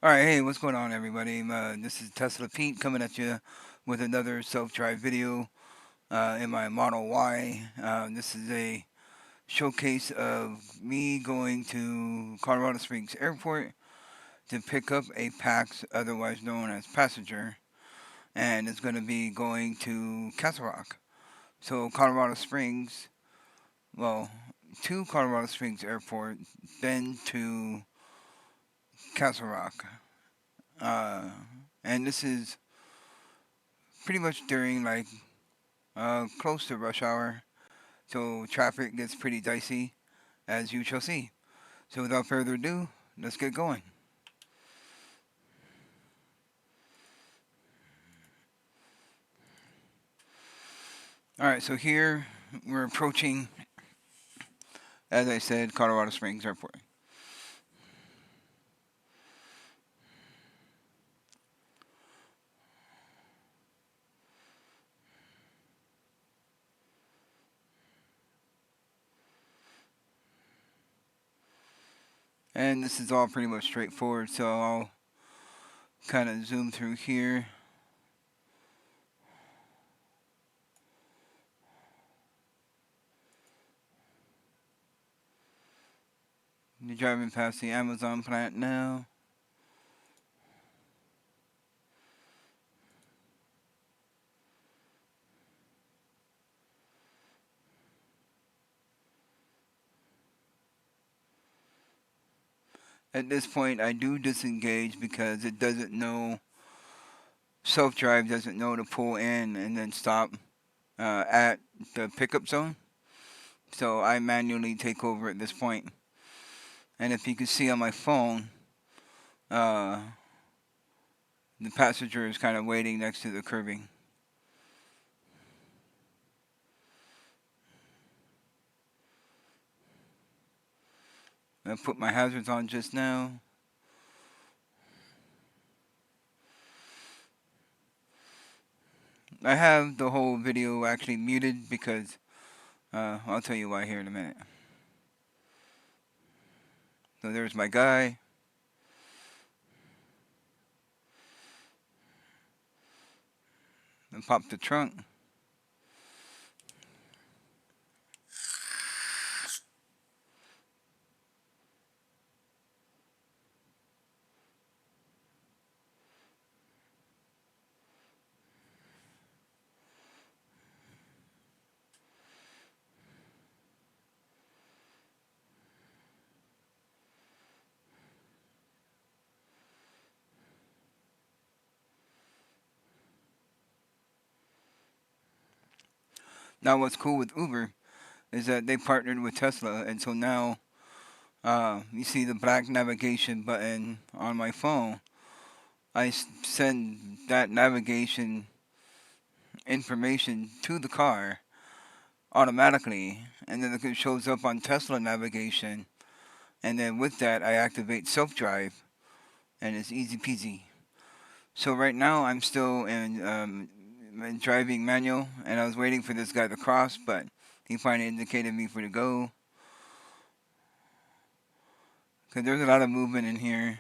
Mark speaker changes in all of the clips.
Speaker 1: All right, hey, what's going on, everybody? This is Tesla Pete coming at you with another self-drive video in my Model Y. This is a showcase of me going to Colorado Springs Airport to pick up a PAX, otherwise known as passenger, and it's going to be going to Castle Rock. So Colorado Springs, well, to Colorado Springs Airport, then to Castle Rock. Uh, and this is pretty much during like close to rush hour, so traffic gets pretty dicey, as you shall see. So without further ado, let's get going. All right, so here we're approaching, as I said, Colorado Springs Airport. And this is all pretty much straightforward, so I'll kind of zoom through here. You're driving past the Amazon plant now. At this point, I do disengage because it doesn't know, self-drive doesn't know to pull in and then stop at the pickup zone. So I manually take over at this point. And if you can see on my phone, uh, the passenger is kind of waiting next to the curbing. I put my hazards on just now. I have the whole video actually muted because I'll tell you why here in a minute. So there's my guy. And pop the trunk. Now what's cool with Uber is that they partnered with Tesla, and so now you see the black navigation button on my phone. I send that navigation information to the car automatically, and then it shows up on Tesla navigation, and then with that I activate self-drive, and it's easy peasy. So right now I'm still in driving manual, and I was waiting for this guy to cross, but he finally indicated me for to go. Cause there's a lot of movement in here.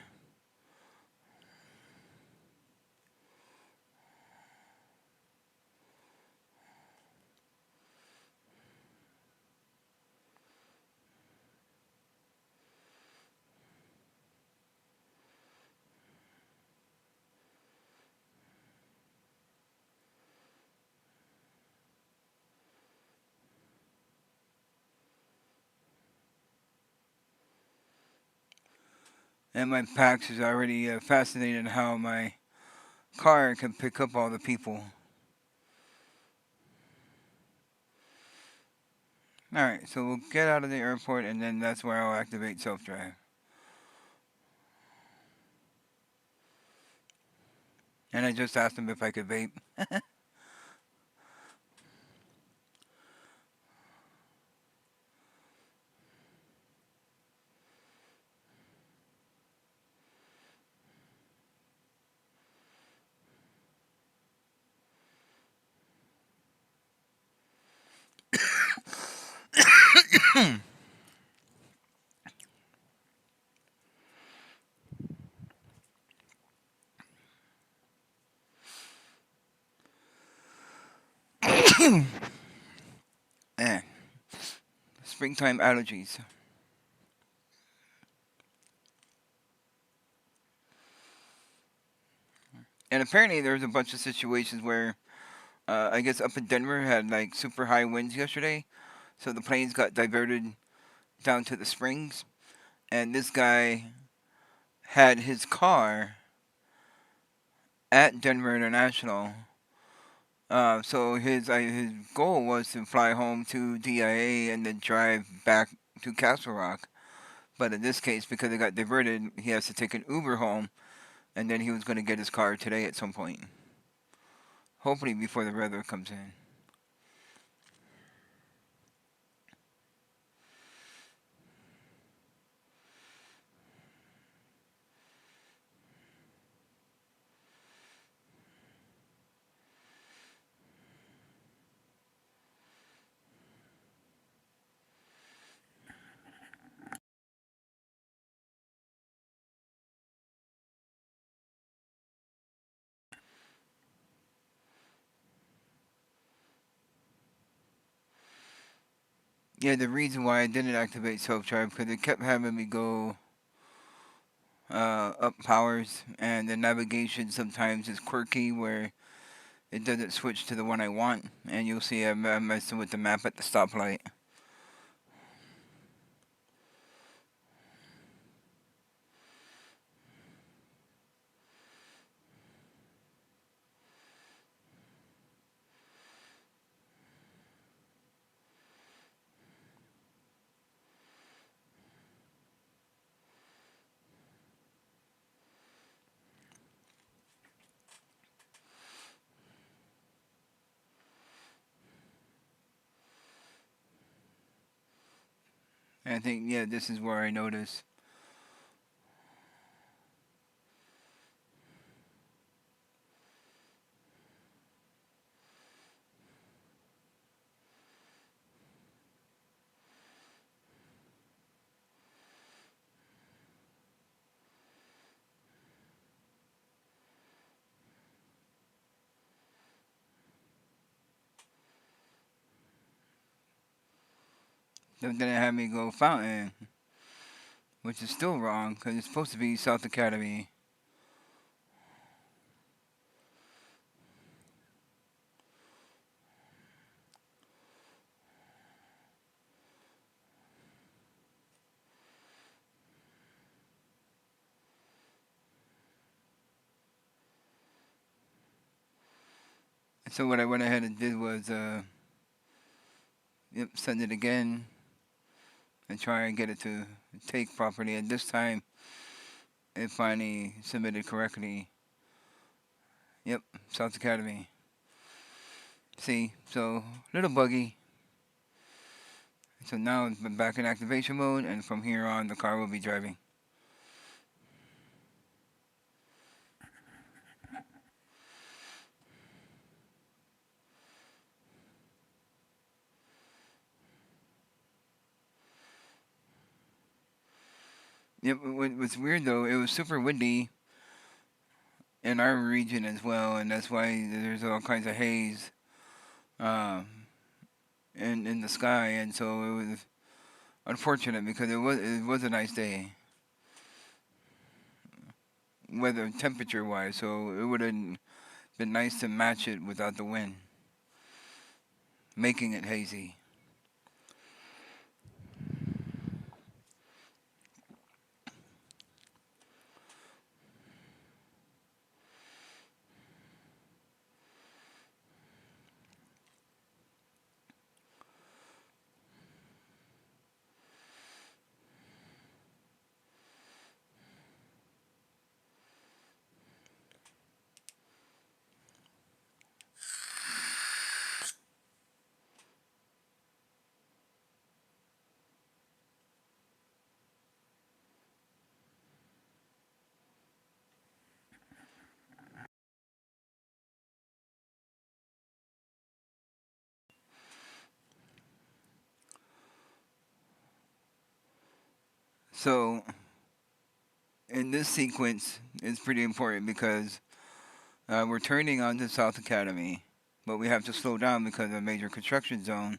Speaker 1: And my PAX is already fascinated how my car can pick up all the people. Alright, so we'll get out of the airport, and then that's where I'll activate self-drive. And I just asked him if I could vape. Man, springtime allergies. And apparently there's a bunch of situations where I guess up in Denver had like super high winds yesterday, so the planes got diverted down to the springs, and this guy had his car at Denver International. So his goal was to fly home to DIA and then drive back to Castle Rock. But in this case, because it got diverted, he has to take an Uber home, and then he was going to get his car today at some point. Hopefully before the weather comes in. Yeah, the reason why I didn't activate self-drive because it kept having me go up powers, and the navigation sometimes is quirky where it doesn't switch to the one I want, and you'll see I'm messing with the map at the stoplight. And I think, yeah, this is where I noticed. Then it had me go Fountain, which is still wrong because it's supposed to be South Academy. So what I went ahead and did was, yep, send it again and try and get it to take properly. And this time, it finally submitted correctly. Yep, South Academy. See, so little buggy. So now it's been back in activation mode, and from here on, the car will be driving. Yep, what's weird though, it was super windy in our region as well, and that's why there's all kinds of haze um, in the sky, and so it was unfortunate because it was a nice day, weather temperature wise. So it would have been nice to match it without the wind, making it hazy. So in this sequence, it's pretty important because we're turning onto South Academy. but we have to slow down because of a major construction zone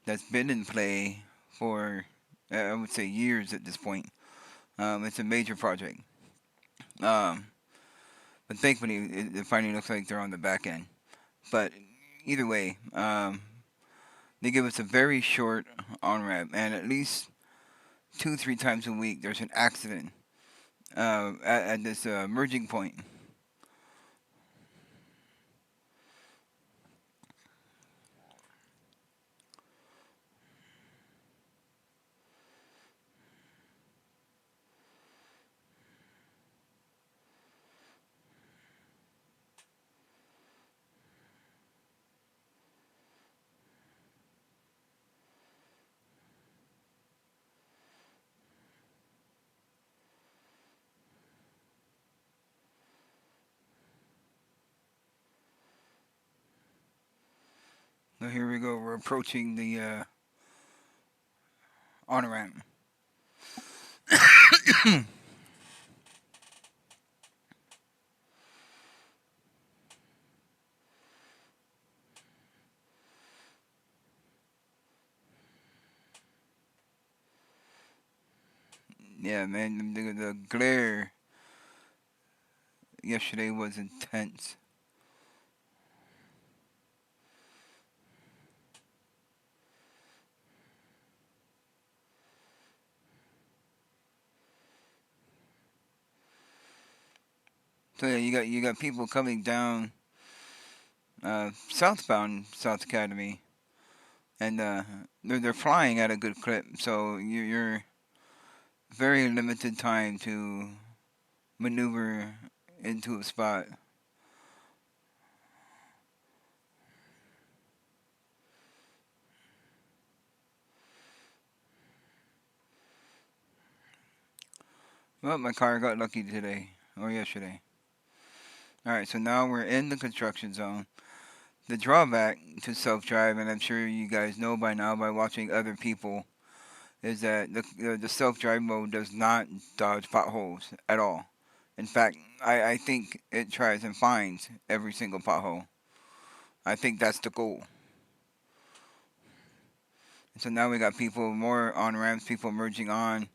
Speaker 1: that's been in play for, I would say, years at this point. It's a major project. Um, but thankfully, it finally looks like they're on the back end. But either way, they give us a very short on ramp, and at least 2, 3 times a week there's an accident at this merging point. So here we go. We're approaching the on ramp. Yeah, man, the glare yesterday was intense. So yeah, you got people coming down southbound South Academy, and they're flying at a good clip. So you're very limited time to maneuver into a spot. Well, my car got lucky today or yesterday. All right, so now we're in the construction zone. The drawback to self-drive, and I'm sure you guys know by now by watching other people, is that the self-drive mode does not dodge potholes at all. In fact, I think it tries and finds every single pothole. I think that's the goal. So now we got people more on ramps, people merging on.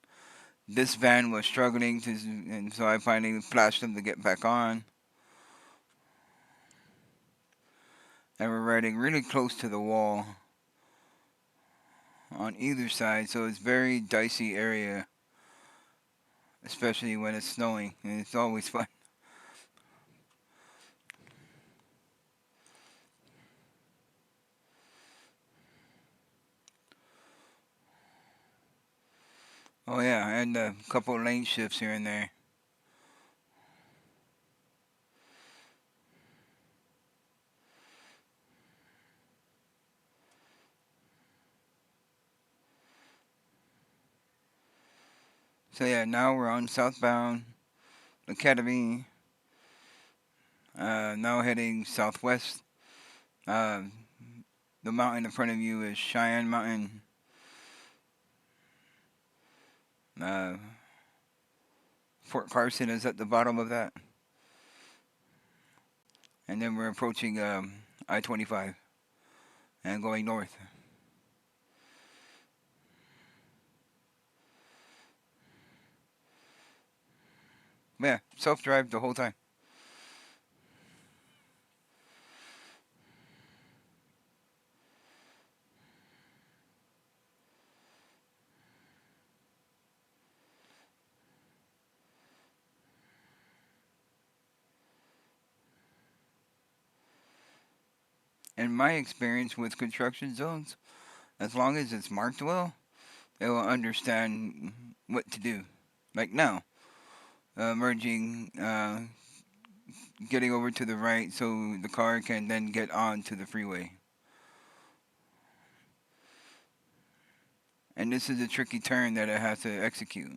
Speaker 1: This van was struggling to, and so I finally flashed them to get back on. And we're riding really close to the wall on either side, so it's very dicey area, especially when it's snowing, and it's always fun. Oh yeah, and a couple lane shifts here and there. So yeah, now we're on southbound Academy. Now heading southwest. Uh, the mountain in front of you is Cheyenne Mountain. Uh, Fort Carson is at the bottom of that, and then we're approaching I-25 and going north. Yeah, self-drive the whole time. In my experience with construction zones, as long as it's marked well, they will understand what to do. Like now, merging, getting over to the right so the car can then get on to the freeway. And this is a tricky turn that it has to execute.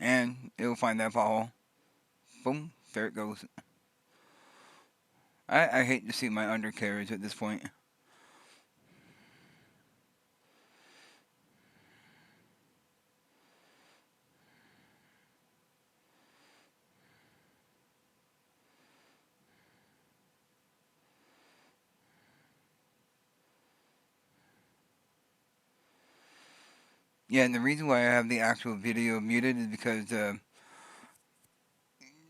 Speaker 1: And it'll find that pothole. Boom, there it goes. I hate to see my undercarriage at this point. Yeah, and the reason why I have the actual video muted is because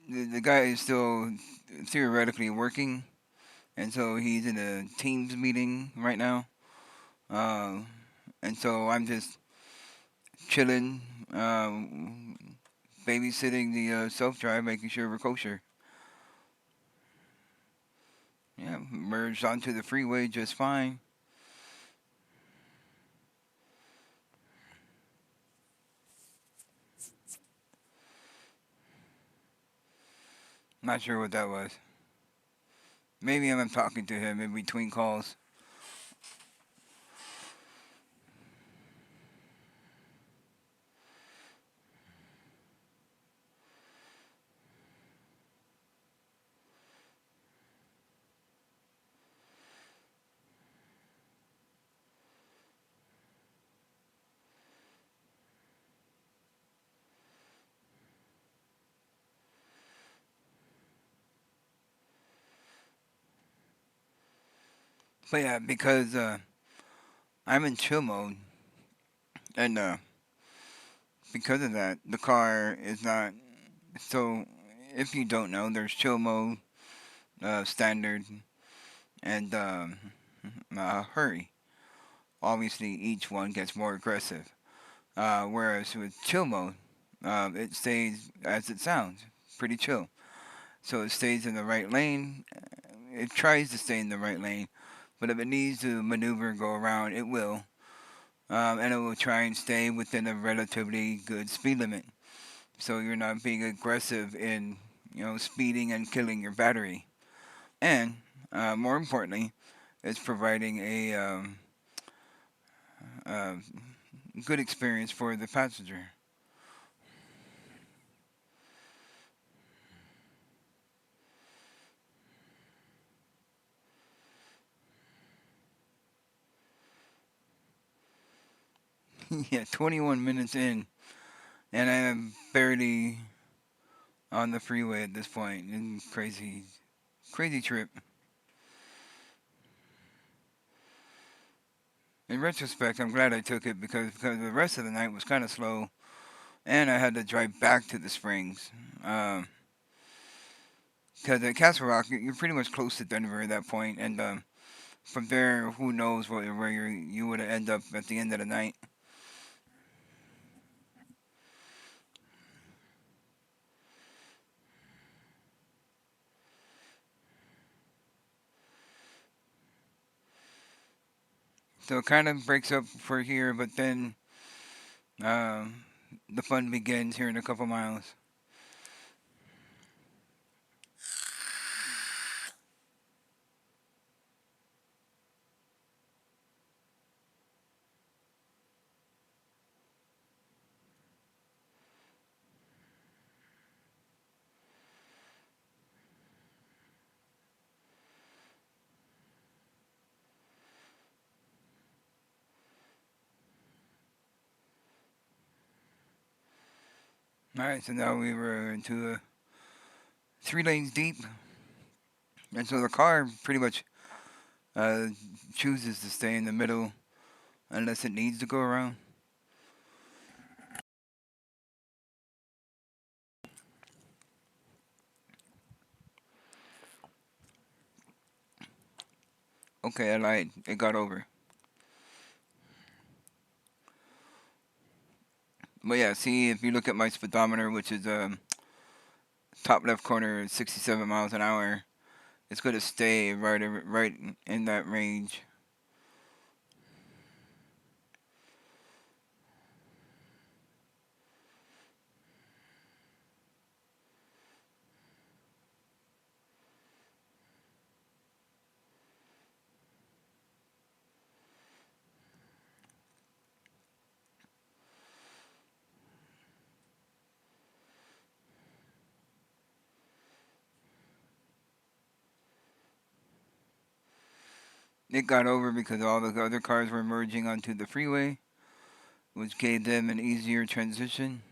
Speaker 1: the guy is still theoretically working, and so he's in a Teams meeting right now. Uh, and so I'm just chilling, babysitting the self drive, making sure we're kosher. Yeah, merged onto the freeway just fine. Not sure what that was. Maybe I'm talking to him in between calls. But yeah, because I'm in chill mode, and because of that, the car is not. So, if you don't know, there's chill mode, standard, and hurry. Obviously, each one gets more aggressive. Whereas with chill mode, it stays as it sounds, pretty chill. So it stays in the right lane. It tries to stay in the right lane, but if it needs to maneuver and go around, it will. And it will try and stay within a relatively good speed limit. So you're not being aggressive in, speeding and killing your battery. And more importantly, it's providing a uh, good experience for the passenger. Yeah, 21 minutes in, and I am barely on the freeway at this point. And crazy, crazy trip. In retrospect, I'm glad I took it because the rest of the night was kind of slow, and I had to drive back to the Springs. Because at Castle Rock, you're pretty much close to Denver at that point, and from there, who knows where you would end up at the end of the night. So it kind of breaks up for here, but then um, the fun begins here in a couple miles. All right, so now we were into 3 lanes deep, and so the car pretty much uh, chooses to stay in the middle unless it needs to go around. Okay, I lied. It got over. But yeah, see, if you look at my speedometer, which is top left corner, 67 miles an hour, it's going to stay right in that range. It got over because all the other cars were merging onto the freeway, which gave them an easier transition.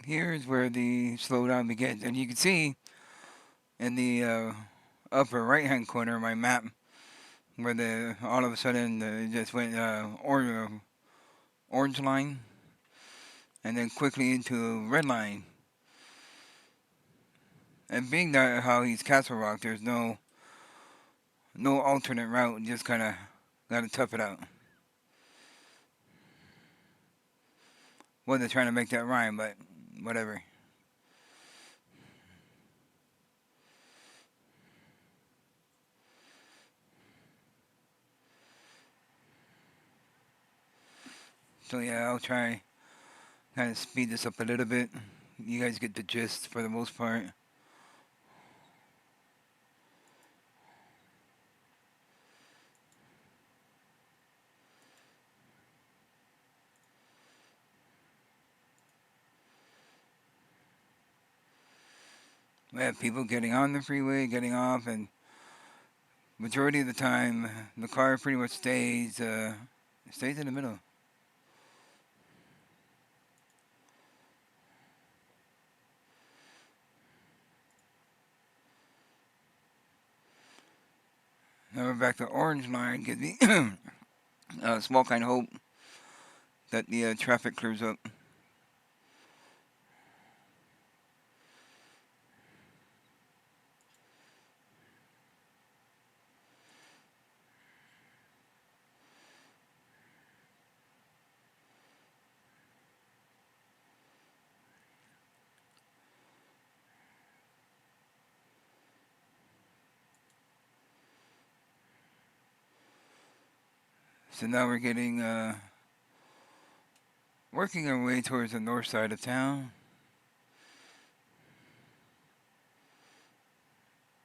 Speaker 1: Here's where the slowdown begins, and you can see in the upper right-hand corner of my map where the all of a sudden it just went orange line, and then quickly into red line. And being that how he's Castle Rock, there's no alternate route. Just kind of gotta tough it out. Wasn't trying to make that rhyme, but whatever. So yeah, I'll try kind of speed this up a little bit. You guys get the gist for the most part. We have people getting on the freeway, getting off, and majority of the time the car pretty much stays in the middle. Now we're back to orange line. Gives me a small kind of hope that the traffic clears up. So now we're getting working our way towards the north side of town.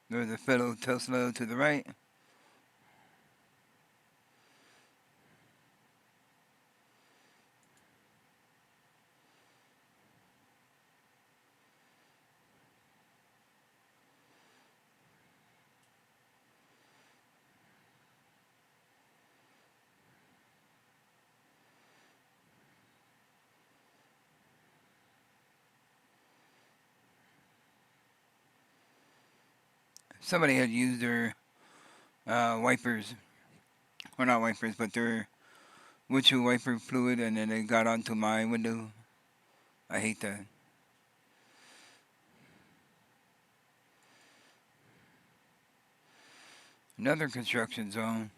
Speaker 1: There's a fellow Tesla to the right. Somebody had used their wipers, or not wipers, but their windshield wiper fluid, and then it got onto my window. I hate that. Another construction zone.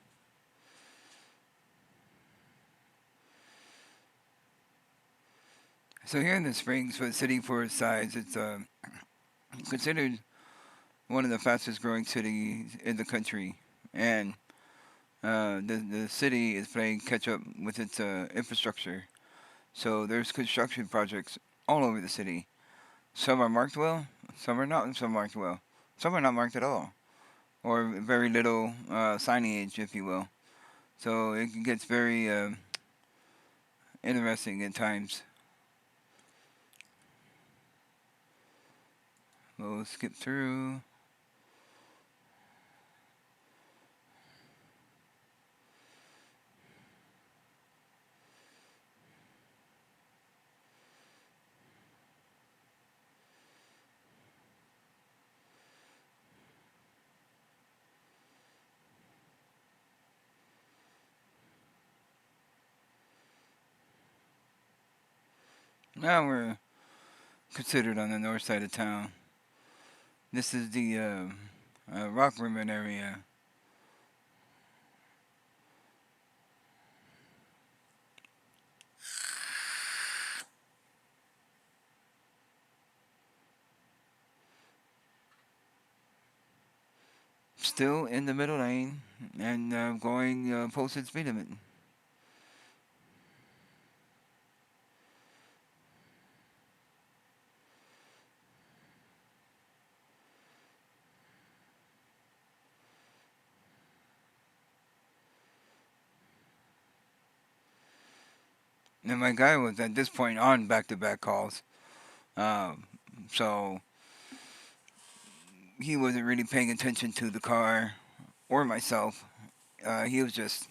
Speaker 1: So here in the Springs, for the city for its size, it's considered one of the fastest growing cities in the country, and the city is playing catch up with its infrastructure. So there's construction projects all over the city. Some are marked well, some are not. Some marked well, some are not marked at all, or very little signage, if you will. So it gets very interesting at times. We'll skip through. Now we're considered on the north side of town. This is the Rock Rimmon area. Still in the middle lane and going posted speed limit. And my guy was at this point on back-to-back calls, um, so he wasn't really paying attention to the car or myself. He was just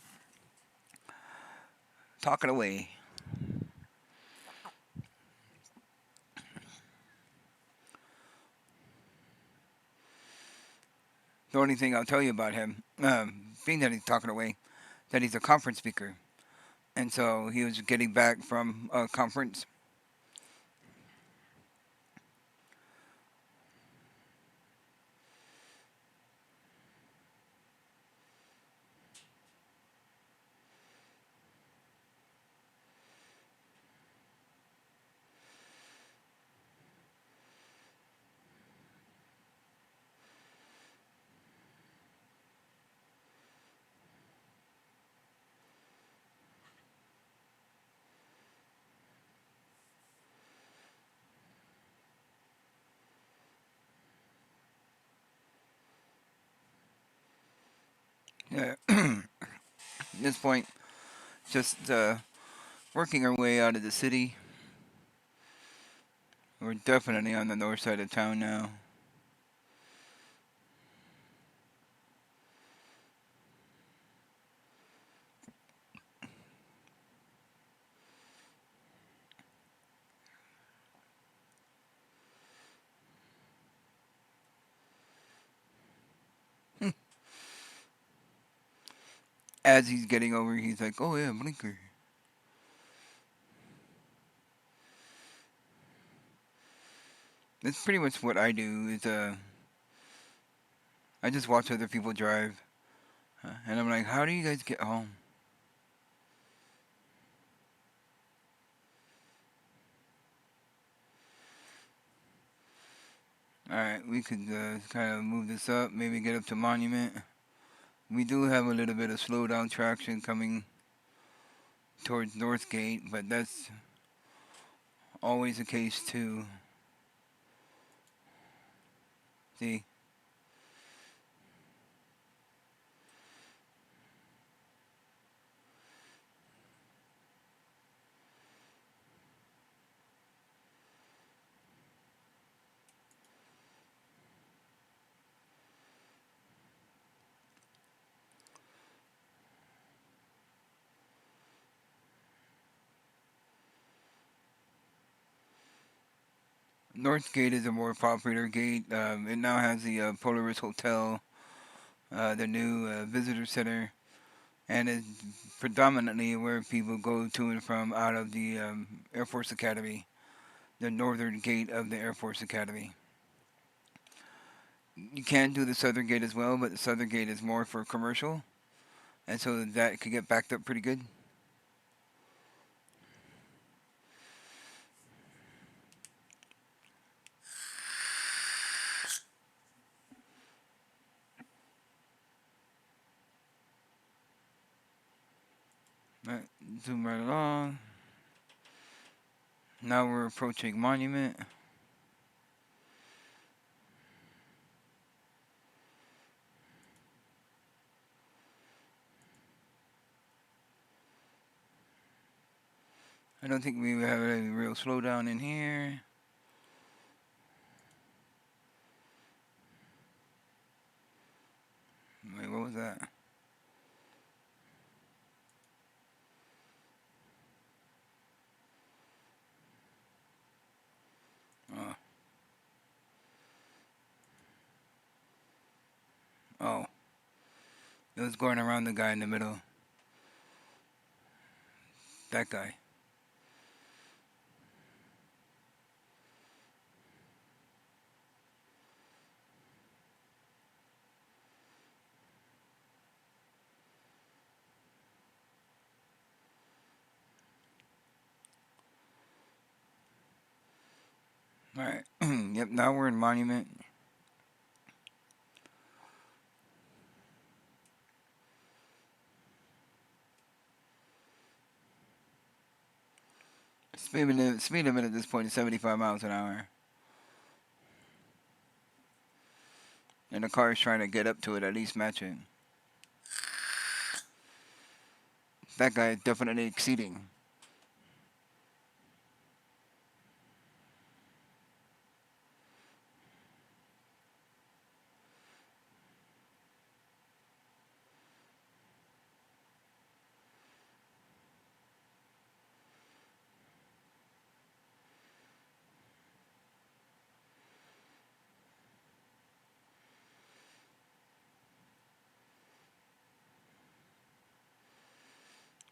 Speaker 1: talking away. The only thing I'll tell you about him, being that he's talking away, that he's a conference speaker, and so he was getting back from a conference. Yeah. At this point, just working our way out of the city. We're definitely on the north side of town now. As he's getting over, he's like, "Oh yeah, blinker." That's pretty much what I do. Is I just watch other people drive, and I'm like, "How do you guys get home?" All right, we could kind of move this up, maybe get up to Monument. We do have a little bit of slowdown traction coming towards Northgate, but that's always the case too. See, Northgate is a more popular gate. It now has the Polaris Hotel, the new visitor center, and is predominantly where people go to and from out of the Air Force Academy, the northern gate of the Air Force Academy. You can do the southern gate as well, but the southern gate is more for commercial, and so that could get backed up pretty good. Right, zoom right along. Now we're approaching Monument. I don't think we have any real slowdown in here. Wait, what was that? Oh, oh, it was going around the guy in the middle. That guy. All right. Yep. Now we're in Monument. Speed limit at this point is 75 miles an hour, and the car is trying to get up to it, at least match it. That guy is definitely exceeding.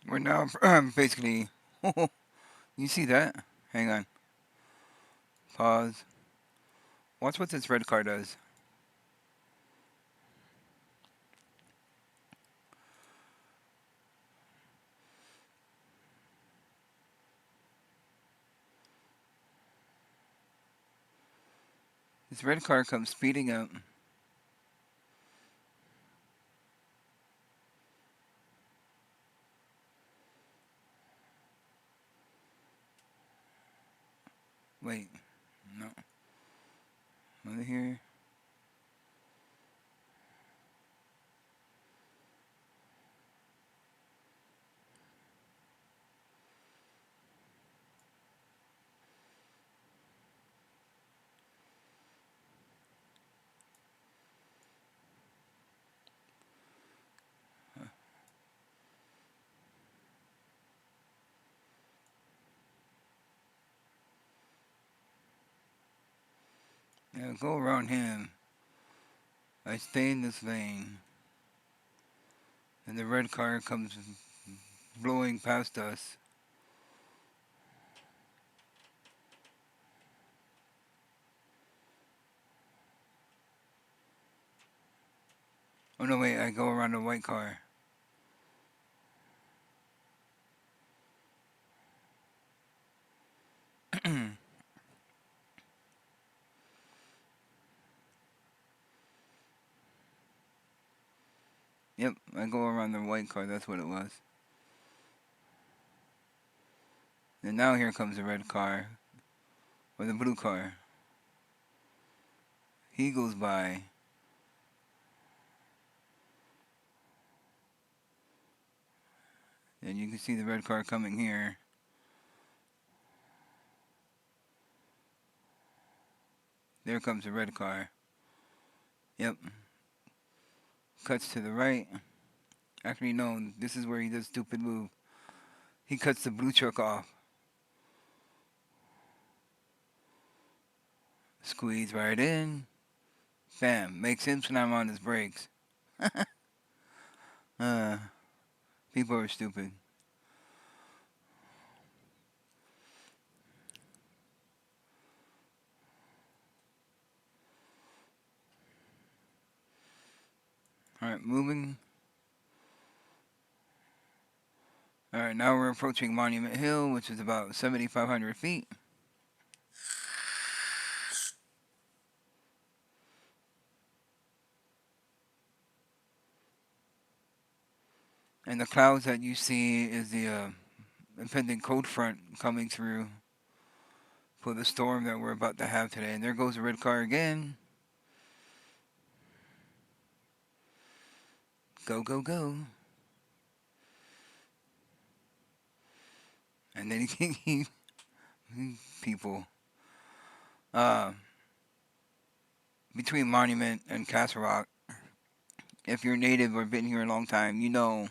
Speaker 1: We're now basically. You see that? Hang on. Pause. Watch what this red car does. This red car comes speeding up. Wait, no. Over here. Yeah, go around him. I stay in this lane. And the red car comes blowing past us. Oh no, wait, I go around the white car. Yep, I go around the white car, that's what it was. And now here comes the red car. Or the blue car. He goes by. And you can see the red car coming here. There comes the red car. Yep. Cuts to the right. Actually, no, this is where he does stupid move. He cuts the blue truck off. Squeeze right in. Bam. Makes him slam on his brakes. uh, People are stupid. Alright, moving. Alright, now we're approaching Monument Hill, which is about 7,500 feet. And the clouds that you see is the impending cold front coming through for the storm that we're about to have today. And there goes the red car again. Go, go, go. And then he people. Uh, Between Monument and Castle Rock, if you're native or been here a long time, you know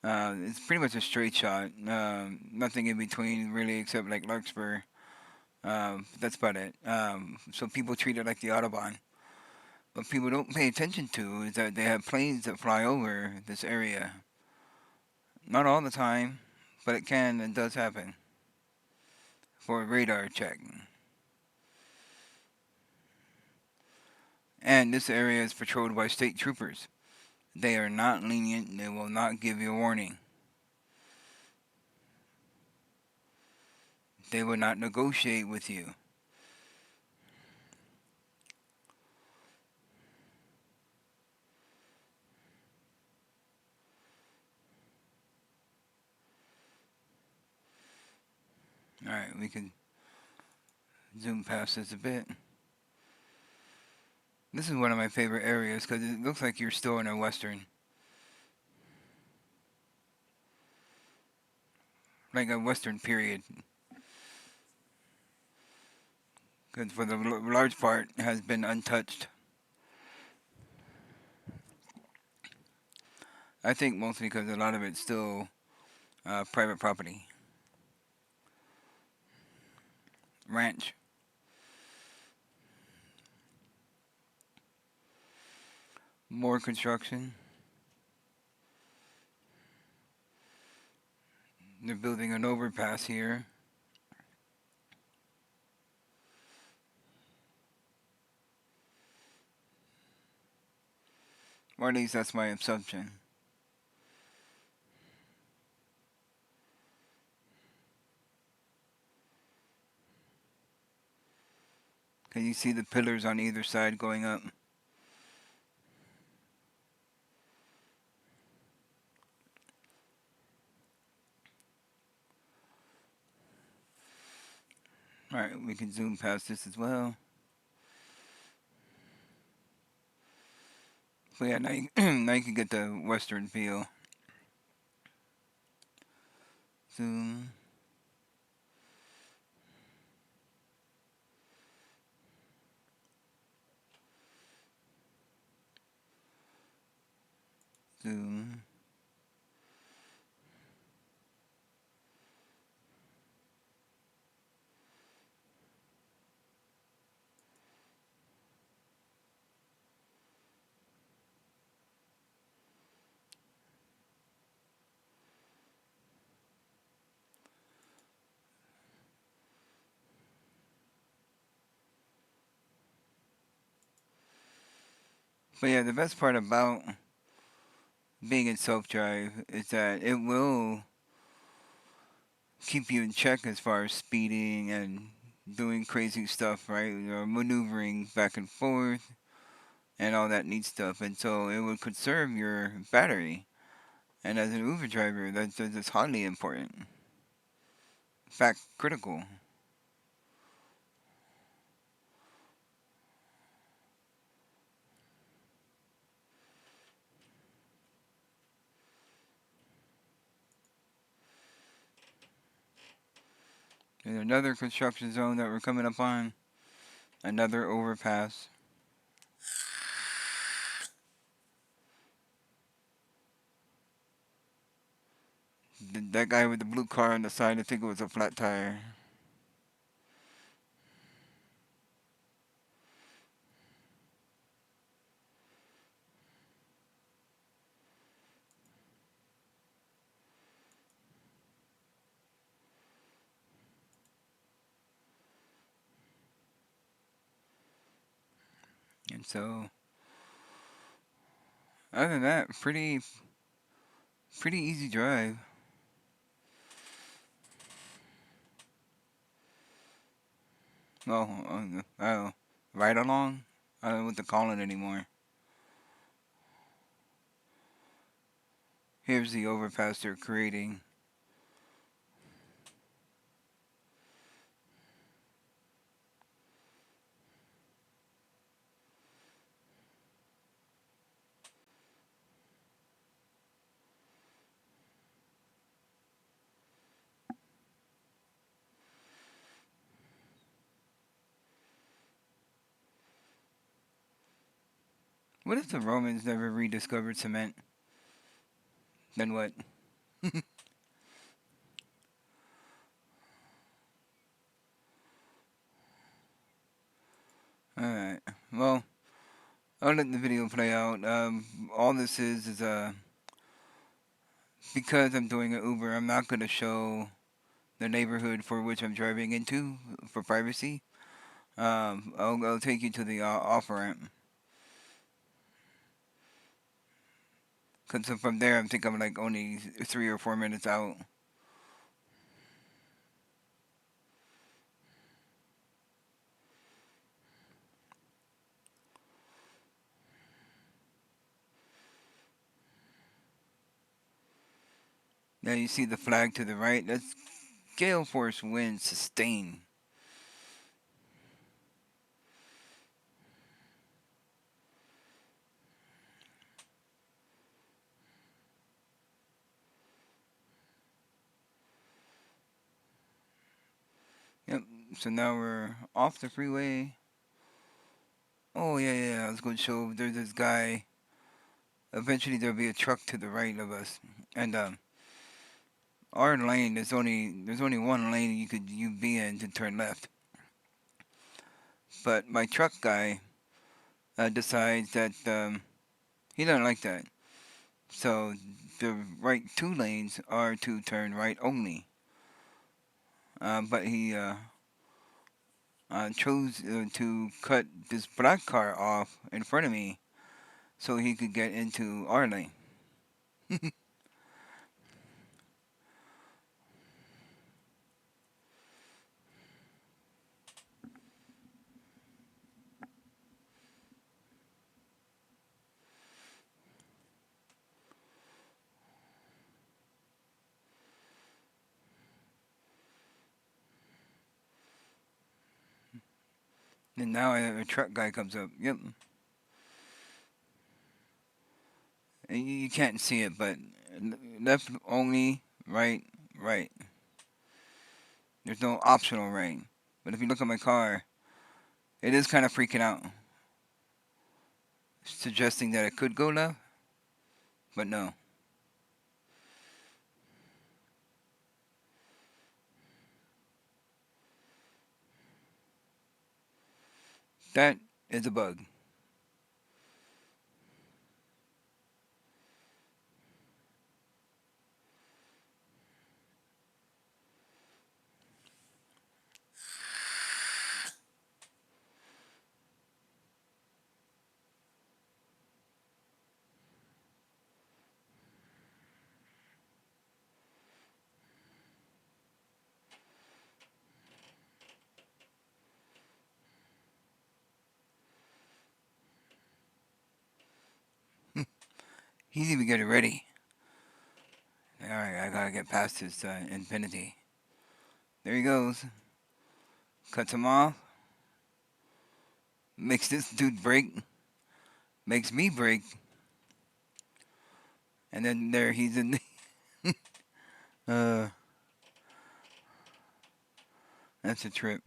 Speaker 1: it's pretty much a straight shot. Nothing in between really except like Larkspur. That's about it. So people treat it like the Autobahn. What people don't pay attention to is that they have planes that fly over this area. Not all the time, but it can and does happen for a radar check. And this area is patrolled by state troopers. They are not lenient and they will not give you a warning. They will not negotiate with you. Alright, we can zoom past this a bit. This is one of my favorite areas because it looks like you're still in a western. Like a western period. Because for the large part has been untouched. I think mostly because a lot of it's still private property. Ranch. More construction. They're building an overpass here. Or at least that's my assumption. Can you see the pillars on either side going up? Alright, we can zoom past this as well. But yeah, now you, now you can get the western feel. Zoom. Zoom. But yeah, the best part about being in self-drive is that it will keep you in check as far as speeding and doing crazy stuff, right? Or maneuvering back and forth and all that neat stuff. And so it will conserve your battery. And as an Uber driver, that's highly important. In fact, critical. There's another construction zone that we're coming up on. Another overpass. That guy with the blue car on the side, I think it was a flat tire. And so, other than that, pretty easy drive. Well, I don't know, right along. I don't know what to call it anymore. Here's the overpass they're creating. What if the Romans never rediscovered cement? Then what? Alright. Well, I'll let the video play out. All this is because I'm doing an Uber, I'm not going to show the neighborhood for which I'm driving into for privacy. I'll take you to the off ramp. Cause from there, I think I'm like only 3 or 4 minutes out. Now you see the flag to the right. That's gale force wind sustain. Yep. So now we're off the freeway. Oh yeah. I was going to show. There's this guy. Eventually there'll be a truck to the right of us, and our lane. There's only one lane you be in to turn left. But my truck guy decides that he doesn't like that. So the right two lanes are to turn right only. But he chose to cut this black car off in front of me so he could get into our lane. And now a truck guy comes up. Yep. And you can't see it, but left only, right, right. There's no optional right. But if you look at my car, it is kind of freaking out, suggesting that it could go left, but no. That is a bug. He's even getting ready. All right, I gotta get past this infinity. There he goes. Cuts him off. Makes this dude break. Makes me break. And then there he's in. uh, that's a trip.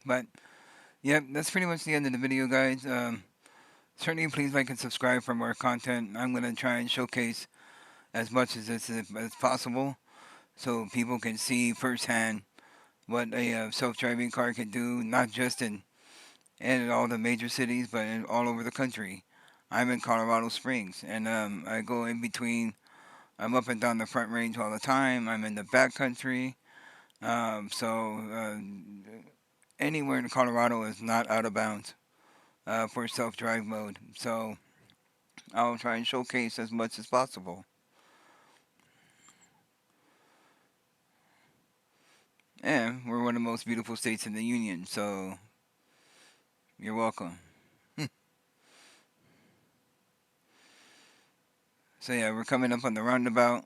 Speaker 1: But yep, that's pretty much the end of the video, guys. Certainly, please like and subscribe for more content. I'm gonna try and showcase as much as this as possible, so people can see firsthand what a self-driving car can do, not just in all the major cities, but all over the country. I'm in Colorado Springs, and I go in between. I'm up and down the Front Range all the time. I'm in the back country, so anywhere in Colorado is not out of bounds for self-drive mode. So I'll try and showcase as much as possible. And we're one of the most beautiful states in the union, so you're welcome. So yeah, we're coming up on the roundabout,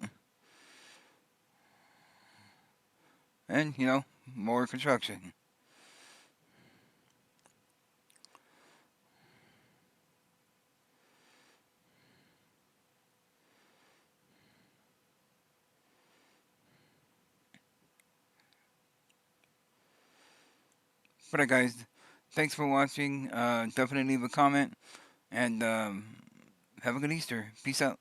Speaker 1: and more construction. But guys, thanks for watching. Definitely leave a comment, and have a good Easter. Peace out.